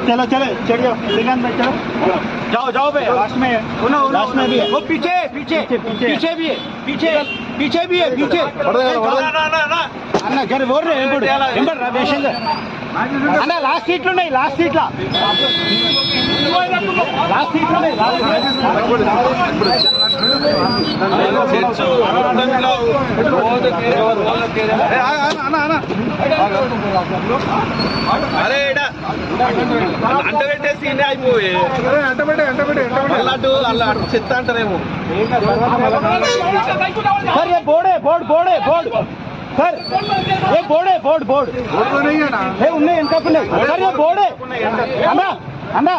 चलो चलो चढ़िए चलो जाओ जाओ भाई लास्ट में भी है वो पीछे पीछे पीछे भी है पीछे पीछे भी है पीछे అన్న జర ఓర్రే ఎంబడు రా వేషన్ అన్న లాస్ట్ సీట్లు ఉన్నాయి లాస్ట్ సీట్లా అరే అంట పెట్టేసి అయిపోయి అలా చెత్త అంటారేమో सर ये बोर्ड है बोर्ड बोर्ड है बोर्ड सर ये बोर्ड है बोर्ड बोर्ड तो नहीं है ना है उन्हें इनका भी नहीं सर ये बोर्ड है अन्ना अन्ना